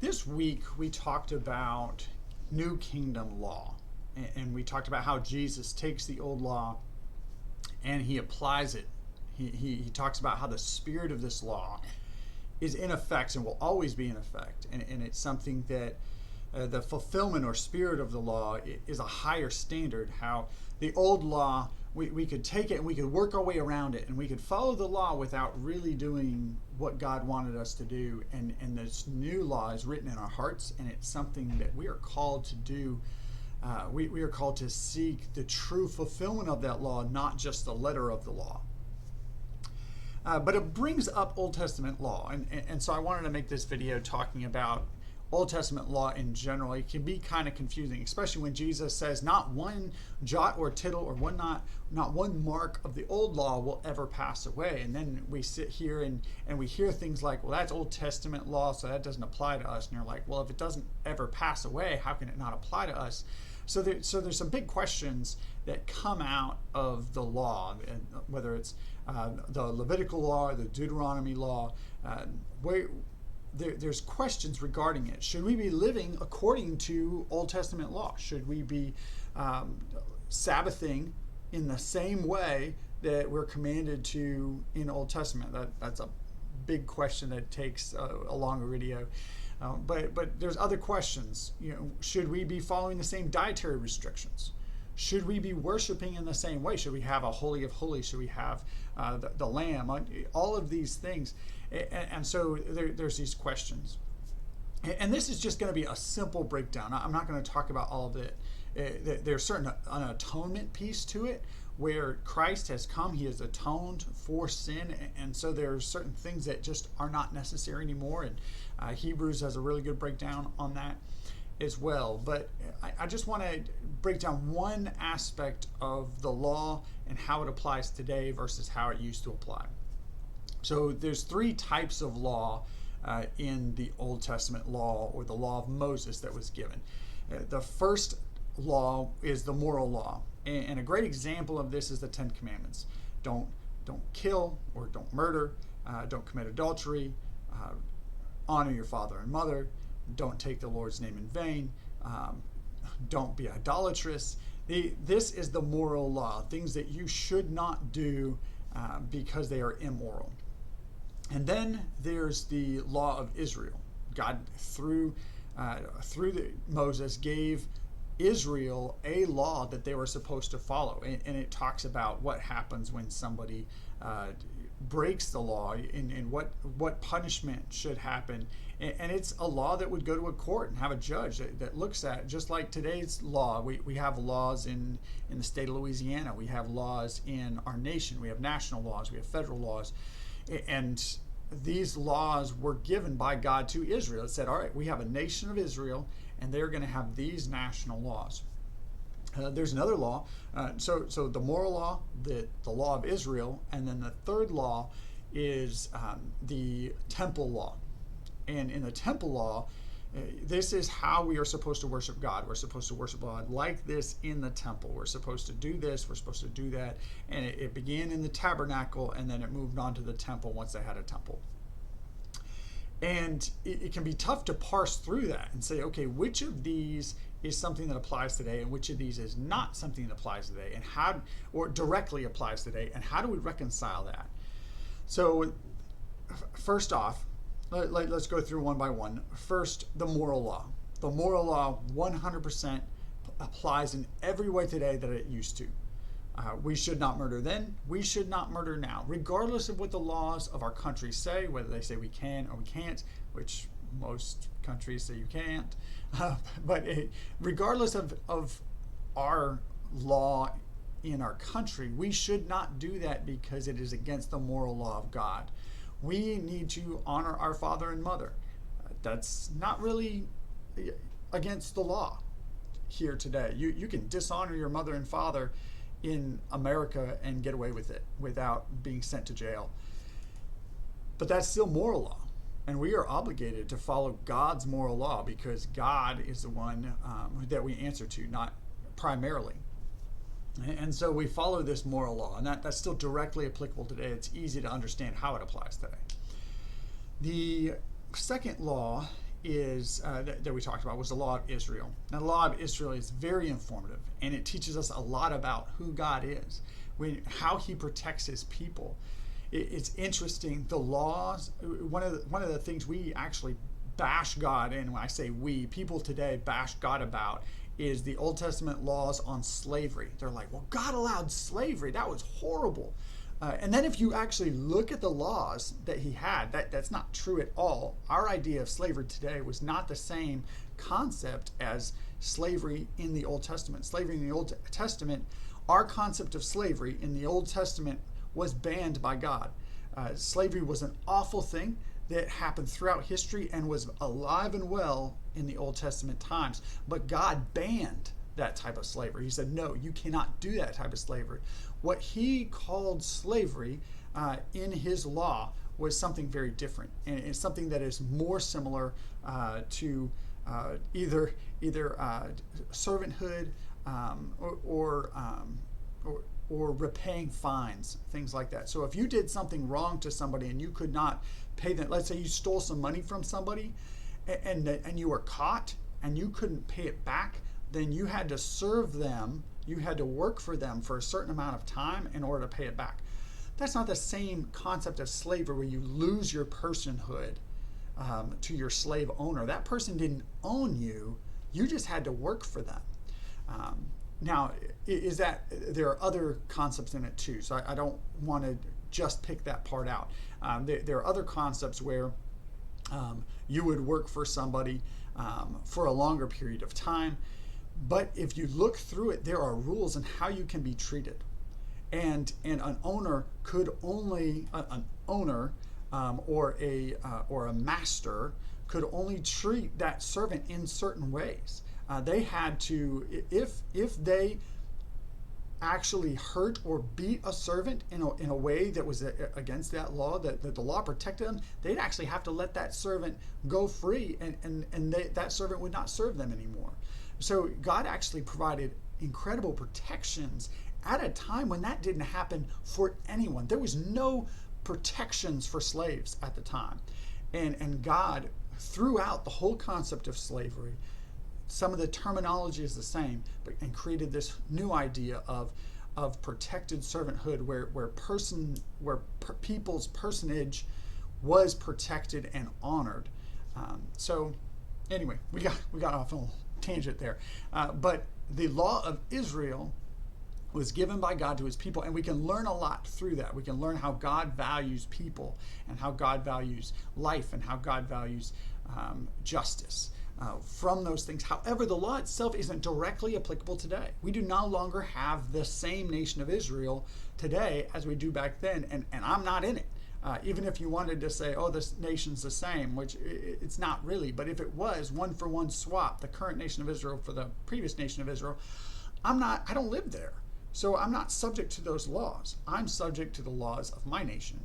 This week we talked about New Kingdom law, and we talked about how Jesus takes the old law and he applies it. He talks about how the spirit of this law is in effect and will always be in effect, and it's something that the fulfillment or spirit of the law is a higher standard. How the old law, we could take it and we could work our way around it and we could follow the law without really doing what God wanted us to do. And this new law is written in our hearts, and it's something that we are called to do. We are called to seek the true fulfillment of that law, not just the letter of the law. But it brings up Old Testament law. And so I wanted to make this video talking about Old Testament law in general. It can be kind of confusing, especially when Jesus says not one jot or tittle or not one mark of the old law will ever pass away. And then we sit here and we hear things like, well, that's Old Testament law, so that doesn't apply to us. And you're like, well, if it doesn't ever pass away, how can it not apply to us? So there's some big questions that come out of the law, whether it's the Levitical law or the Deuteronomy law. There's questions regarding it. Should we be living according to Old Testament law? Should we be Sabbathing in the same way that we're commanded to in Old Testament? That's a big question that takes a longer video. But there's other questions. Should we be following the same dietary restrictions? Should we be worshiping in the same way? Should we have a Holy of Holies? Should we have the Lamb? All of these things. And so there's these questions. And this is just going to be a simple breakdown. I'm not going to talk about all of it. There's an atonement piece to it where Christ has come. He has atoned for sin. And so there are certain things that just are not necessary anymore. And Hebrews has a really good breakdown on that as well. But I just want to break down one aspect of the law and how it applies today versus how it used to apply. So there's three types of law in the Old Testament law, or the law of Moses that was given. The first law is the moral law, and a great example of this is the Ten Commandments. Don't kill, or don't murder, don't commit adultery, honor your father and mother, don't take the Lord's name in vain, don't be idolatrous. This is the moral law, things that you should not do because they are immoral. And then there's the law of Israel. God, through Moses, gave Israel a law that they were supposed to follow. And it talks about what happens when somebody breaks the law and what punishment should happen. And it's a law that would go to a court and have a judge that looks at, just like today's law. We have laws in the state of Louisiana. We have laws in our nation. We have national laws. We have federal laws. And these laws were given by God to Israel. It said, all right, we have a nation of Israel, and they're going to have these national laws. There's another law. So the moral law, the law of Israel, and then the third law is the temple law. And in the temple law, this is how we are supposed to worship God. We're supposed to worship God like this in the temple. We're supposed to do this. We're supposed to do that. And it began in the tabernacle, and then it moved on to the temple once they had a temple. And it can be tough to parse through that and say, okay, which of these is something that applies today and which of these is not something that applies today, and how, or directly applies today, and how do we reconcile that? So first off, let's go through one by one. First, the moral law. The moral law 100% applies in every way today that it used to. We should not murder then. We should not murder now, regardless of what the laws of our country say, whether they say we can or we can't, which most countries say you can't. But regardless of our law in our country, we should not do that because it is against the moral law of God. We need to honor our father and mother. That's not really against the law here today. You can dishonor your mother and father in America and get away with it without being sent to jail. But that's still moral law. And we are obligated to follow God's moral law because God is the one that we answer to, not primarily. And so we follow this moral law, and that's still directly applicable today. It's easy to understand how it applies today. The second law is that we talked about was the law of Israel. Now, the law of Israel is very informative, and it teaches us a lot about who God is, how He protects His people. It's interesting. The laws. One of the things we actually bash God, and when I say we, people today bash God about, is the Old Testament laws on slavery. They're like, well, God allowed slavery. That was horrible. And then if you actually look at the laws that He had, that's not true at all. Our idea of slavery today was not the same concept as slavery in the Old Testament. Slavery in the Old Testament, our concept of slavery in the Old Testament was banned by God. Slavery was an awful thing that happened throughout history and was alive and well in the Old Testament times. But God banned that type of slavery. He said, no, you cannot do that type of slavery. What He called slavery in His law was something very different. And it's something that is more similar to either servanthood or repaying fines, things like that. So if you did something wrong to somebody and you could not pay them, let's say you stole some money from somebody and you were caught and you couldn't pay it back, then you had to serve them, you had to work for them for a certain amount of time in order to pay it back. That's not the same concept of slavery where you lose your personhood to your slave owner. That person didn't own you, you just had to work for them. Now, is that there are other concepts in it too, so I don't want to just pick that part out. There are other concepts where you would work for somebody for a longer period of time, but if you look through it, there are rules on how you can be treated, and an owner could only or a master could only treat that servant in certain ways. They had to, if they actually hurt or beat a servant in a way that was against that law, that the law protected them, they'd actually have to let that servant go free, and that servant would not serve them anymore. So God actually provided incredible protections at a time when that didn't happen for anyone. There was no protections for slaves at the time. And God, throughout the whole concept of slavery, some of the terminology is the same, and created this new idea of protected servanthood, where people's personage was protected and honored. So anyway, we got off on a tangent there, but the law of Israel was given by God to His people, and we can learn a lot through that. We can learn how God values people, and how God values life, and how God values justice. From those things. However, the law itself isn't directly applicable today. We do no longer have the same nation of Israel today as we do back then, and I'm not in it. Even if you wanted to say, oh, this nation's the same, which it's not really, but if it was one for one swap, the current nation of Israel for the previous nation of Israel, I don't live there. So I'm not subject to those laws. I'm subject to the laws of my nation.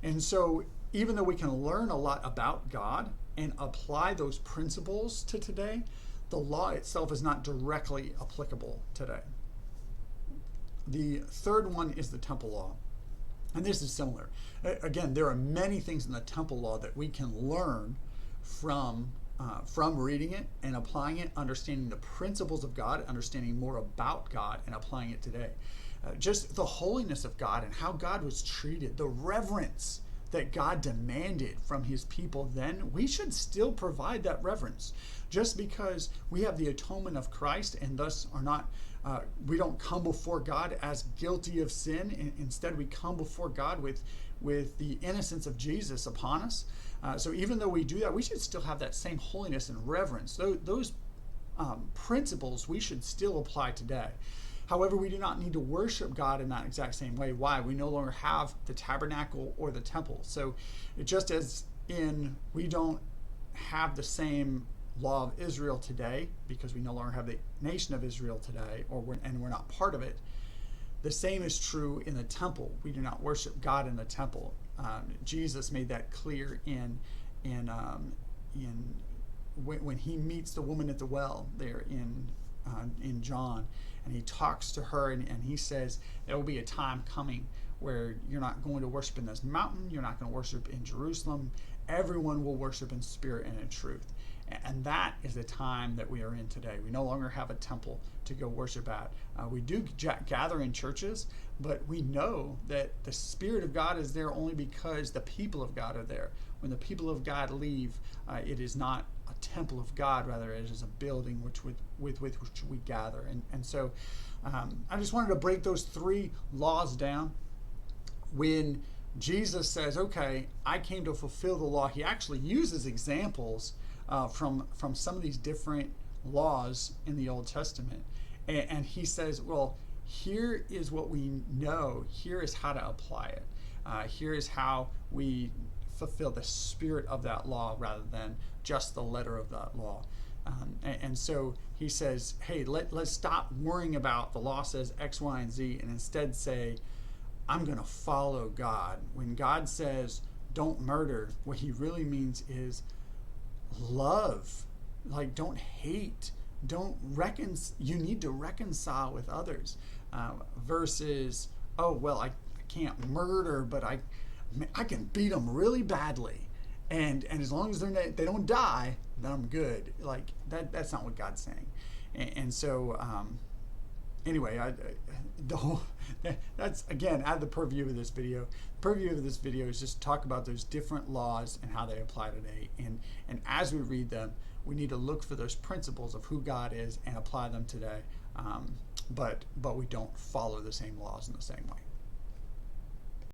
And so even though we can learn a lot about God and apply those principles to today, the law itself is not directly applicable today. The third one is the temple law. And this is similar. Again, there are many things in the temple law that we can learn from reading it and applying it, understanding the principles of God, understanding more about God, and applying it today. Just the holiness of God and how God was treated, the reverence that God demanded from His people then, we should still provide that reverence. Just because we have the atonement of Christ and thus are not, we don't come before God as guilty of sin. Instead, we come before God with the innocence of Jesus upon us. So even though we do that, we should still have that same holiness and reverence. Those principles we should still apply today. However, we do not need to worship God in that exact same way. Why? We no longer have the tabernacle or the temple. So just as we don't have the same law of Israel today because we no longer have the nation of Israel today, and we're not part of it, the same is true in the temple. We do not worship God in the temple. Jesus made that clear when He meets the woman at the well there in John. And He talks to her and He says, there will be a time coming where you're not going to worship in this mountain, you're not going to worship in Jerusalem, everyone will worship in spirit and in truth. And that is the time that we are in today. We no longer have a temple to go worship at. We do gather in churches, but we know that the Spirit of God is there only because the people of God are there. When the people of God leave, it is not a temple of God, rather it is a building with which we gather. And so I just wanted to break those three laws down. When Jesus says, okay, I came to fulfill the law, he actually uses examples from some of these different laws in the Old Testament. And he says, well, here is what we know. Here is how to apply it. Here is how we fulfill the spirit of that law rather than just the letter of that law. And so he says, hey, let's stop worrying about the law says X, Y, and Z, and instead say, I'm going to follow God. When God says, don't murder, what he really means is love. Like, don't hate. You need to reconcile with others. Versus, oh, well, I can't murder, but I can beat them really badly. And as long as they don't die, then I'm good. Like, that's not what God's saying. And so, anyway, that's, again, out of the purview of this video. The purview of this video is just talk about those different laws and how they apply today. And as we read them, we need to look for those principles of who God is and apply them today. But we don't follow the same laws in the same way.